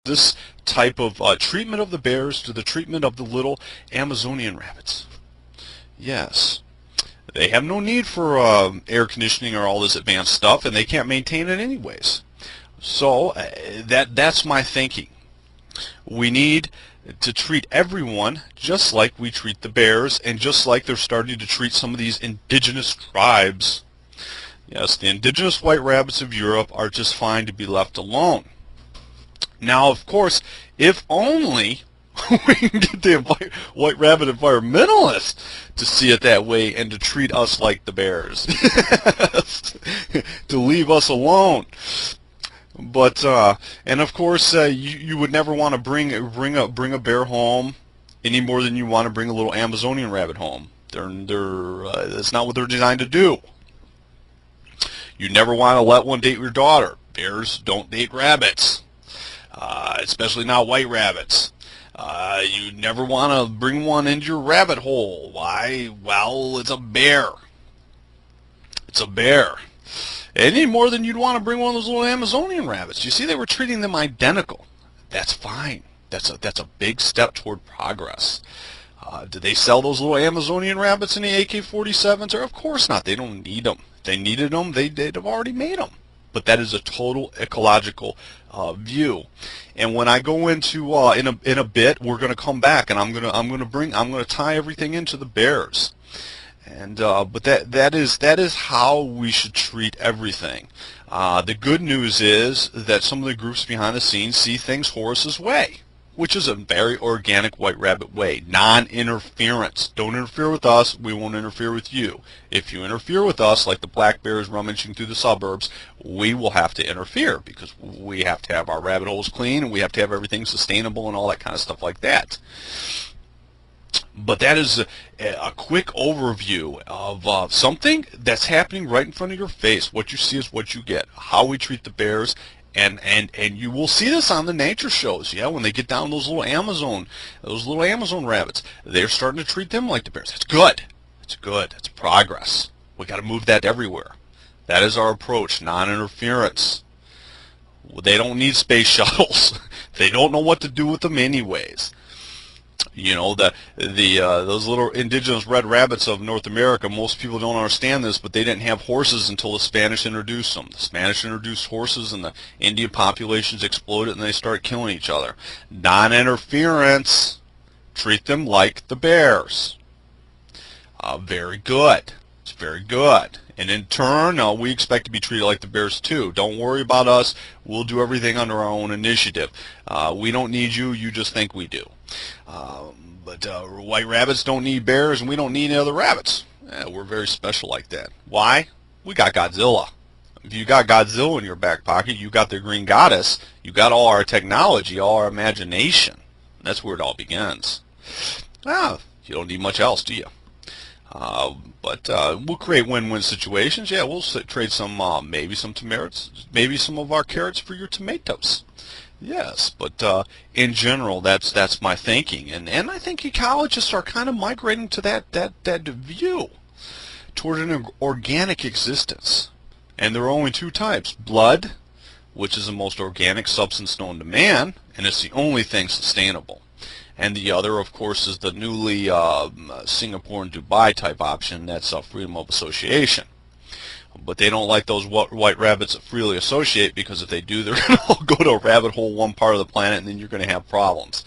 this type of treatment of the bears to the treatment of the little Amazonian rabbits. Yes. They have no need for air conditioning or all this advanced stuff, and they can't maintain it anyways. So that's my thinking. We need to treat everyone just like we treat the bears, and just like they're starting to treat some of these indigenous tribes. Yes, the indigenous white rabbits of Europe are just fine to be left alone. Now, of course, if only we can get the white rabbit environmentalists to see it that way and to treat us like the bears, to leave us alone. But and of course, you would never want to bring a bear home any more than you want to bring a little Amazonian rabbit home. That's not what they're designed to do. You never want to let one date your daughter. Bears don't date rabbits, especially not white rabbits. You never want to bring one into your rabbit hole. Why? Well, it's a bear. It's a bear. Any more than you'd want to bring one of those little Amazonian rabbits. You see, they were treating them identical. That's fine. That's a big step toward progress. Did they sell those little Amazonian rabbits in the AK-47s? Or of course not. They don't need them. If they needed them, they'd have already made them. But that is a total ecological view. And when I go into in a bit, we're going to come back, and I'm going to tie everything into the bears. And but that is how we should treat everything. The good news is that some of the groups behind the scenes see things Horace's way, which is a very organic white rabbit way. Non-interference. Don't interfere with us, we won't interfere with you. If you interfere with us, like the black bears rummaging through the suburbs, we will have to interfere, because we have to have our rabbit holes clean, and we have to have everything sustainable and all that kind of stuff like that. But that is a quick overview of something that's happening right in front of your face. What you see is what you get. How we treat the bears, and you will see this on the nature shows. Yeah, when they get down those little Amazon rabbits, they're starting to treat them like the bears. That's good. It's good. It's progress. We got to move that everywhere. That is our approach. Non-interference. They don't need space shuttles. They don't know what to do with them anyways. You know, those little indigenous red rabbits of North America, most people don't understand this, but they didn't have horses until the Spanish introduced them. The Spanish introduced horses, and the Indian populations exploded, and they started killing each other. Non-interference. Treat them like the bears. Very good. It's very good. And in turn, we expect to be treated like the bears too. Don't worry about us. We'll do everything under our own initiative. We don't need you. You just think we do. But white rabbits don't need bears, and we don't need any other rabbits. We're very special like that. Why? We got Godzilla. If you got Godzilla in your back pocket, you got the Green Goddess, you got all our technology, all our imagination. That's where it all begins. Well, you don't need much else, do you? But we'll create win-win situations. Yeah, we'll trade some, maybe some tomatoes, maybe some of our carrots for your tomatoes. Yes, but in general, that's my thinking, and I think ecologists are kind of migrating to that view toward an organic existence. And there are only two types: blood, which is the most organic substance known to man, and it's the only thing sustainable. And the other, of course, is the newly Singapore and Dubai type option. That's freedom of association. But they don't like those white rabbits that freely associate, because if they do, they're going to all go to a rabbit hole one part of the planet, and then you're going to have problems.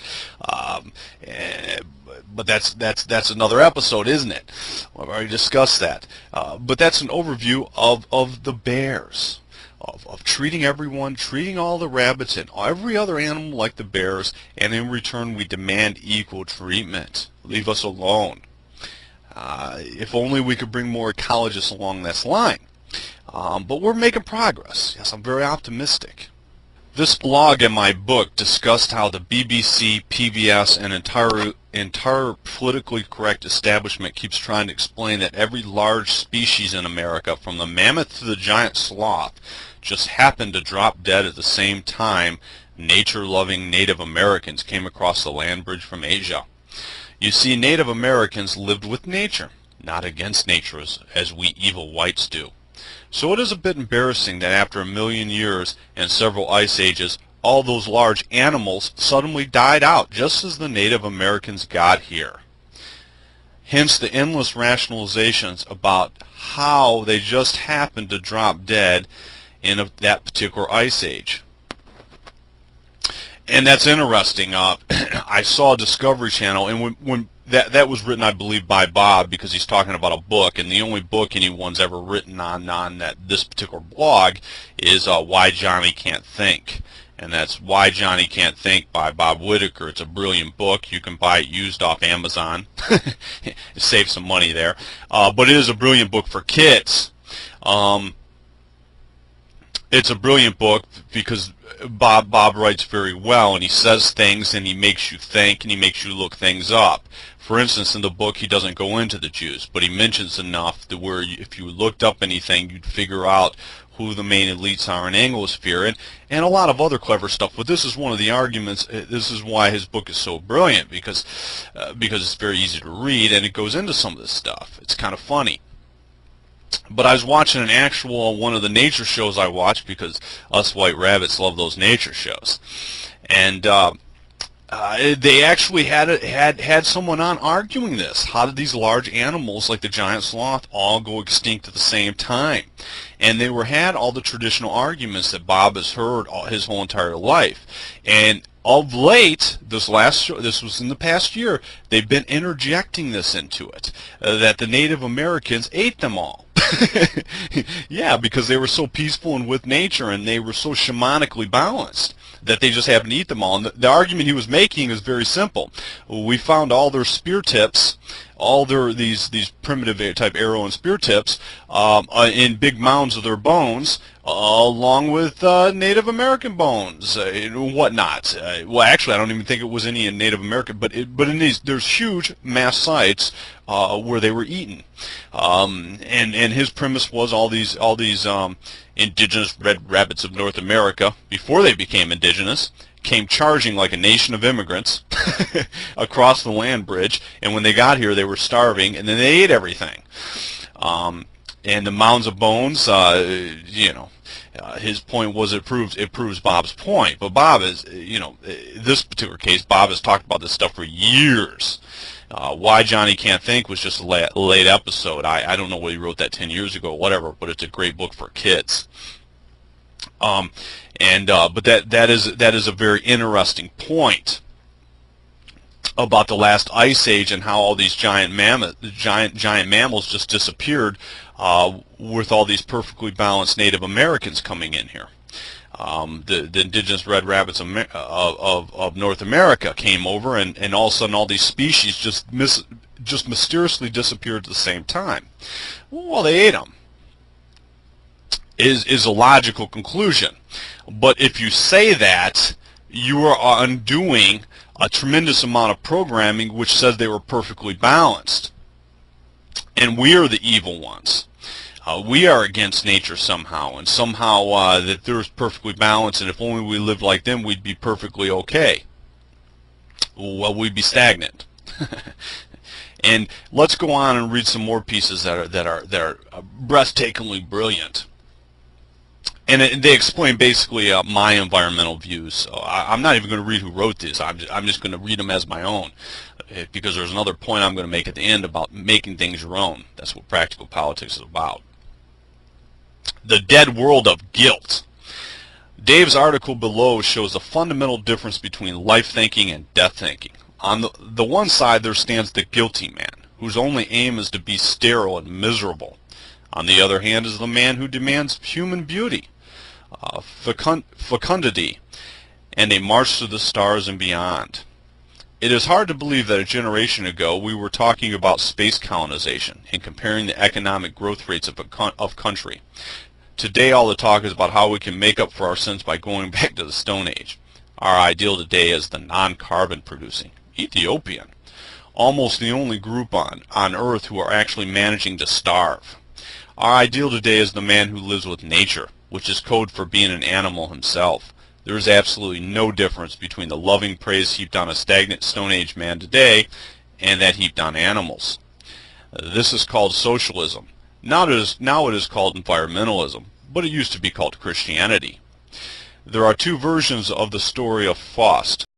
But that's another episode, isn't it? I've already discussed that. But that's an overview of the bears, of treating everyone, treating all the rabbits and every other animal like the bears, and in return we demand equal treatment. Leave us alone. If only we could bring more ecologists along this line. But we're making progress. Yes, I'm very optimistic. This blog and my book discussed how the BBC, PBS, and entire politically correct establishment keeps trying to explain that every large species in America, from the mammoth to the giant sloth, just happened to drop dead at the same time nature-loving Native Americans came across the land bridge from Asia. You see, Native Americans lived with nature, not against nature as we evil whites do. So it is a bit embarrassing that after 1 million years and several ice ages, all those large animals suddenly died out, just as the Native Americans got here. Hence the endless rationalizations about how they just happened to drop dead in that particular ice age. And that's interesting. I saw Discovery Channel, and when that was written, I believe, by Bob, because he's talking about a book, and the only book anyone's ever written on this particular blog is Why Johnny Can't Think. And that's Why Johnny Can't Think by Bob Whitaker. It's a brilliant book. You can buy it used off Amazon. Save some money there. But it is a brilliant book for kids. It's a brilliant book because Bob writes very well, and he says things, and he makes you think, and he makes you look things up. For instance, in the book, he doesn't go into the Jews, but he mentions enough to where if you looked up anything, you'd figure out who the main elites are in Anglosphere, and a lot of other clever stuff. But this is one of the arguments. This is why his book is so brilliant, because it's very easy to read, and it goes into some of this stuff. It's kind of funny. But I was watching one of the nature shows I watch, because us white rabbits love those nature shows, and they actually had someone on arguing this. How did these large animals like the giant sloth all go extinct at the same time? And they had all the traditional arguments that Bob has heard his whole entire life. And of late, this was in the past year, they've been interjecting this into it, that the Native Americans ate them all. Yeah, because they were so peaceful and with nature, and they were so shamanically balanced that they just happened to eat them all. And the argument he was making is very simple. We found all their spear tips, all these primitive type arrow and spear tips, in big mounds of their bones, along with Native American bones and whatnot. Well, actually, I don't even think it was any in Native American, but in there's huge mass sites where they were eaten. And his premise was all these indigenous red rabbits of North America, before they became indigenous, came charging like a nation of immigrants across the land bridge, and when they got here they were starving, and then they ate everything. And the mounds of bones, his point was it proves Bob's point. But Bob is, this particular case, Bob has talked about this stuff for years. Why Johnny Can't Think was just a late episode. I don't know whether he wrote that 10 years ago or whatever, but it's a great book for kids. But that is a very interesting point about the last ice age and how all these giant mammals just disappeared, with all these perfectly balanced Native Americans coming in here. The indigenous red rabbits of North America came over, and all of a sudden all these species just mysteriously disappeared at the same time. Well, they ate them. Is a logical conclusion. But if you say that, you are undoing a tremendous amount of programming which says they were perfectly balanced. And we are the evil ones. We are against nature somehow, and somehow that they're perfectly balanced, and if only we lived like them, we'd be perfectly okay. Well, we'd be stagnant. And let's go on and read some more pieces that are breathtakingly brilliant. And they explain basically my environmental views. So I'm not even going to read who wrote this. I'm just going to read them as my own, because there's another point I'm going to make at the end about making things your own. That's what practical politics is about. The dead world of guilt. Dave's article below shows the fundamental difference between life thinking and death thinking. On the one side, there stands the guilty man, whose only aim is to be sterile and miserable. On the other hand is the man who demands human beauty, fecundity, and a march to the stars and beyond. It is hard to believe that a generation ago we were talking about space colonization and comparing the economic growth rates of country. Today all the talk is about how we can make up for our sins by going back to the Stone Age. Our ideal today is the non-carbon producing Ethiopian, almost the only group on Earth who are actually managing to starve. Our ideal today is the man who lives with nature, which is code for being an animal himself. There is absolutely no difference between the loving praise heaped on a stagnant Stone Age man today and that heaped on animals. This is called socialism. Now it is called environmentalism, but it used to be called Christianity. There are two versions of the story of Faust.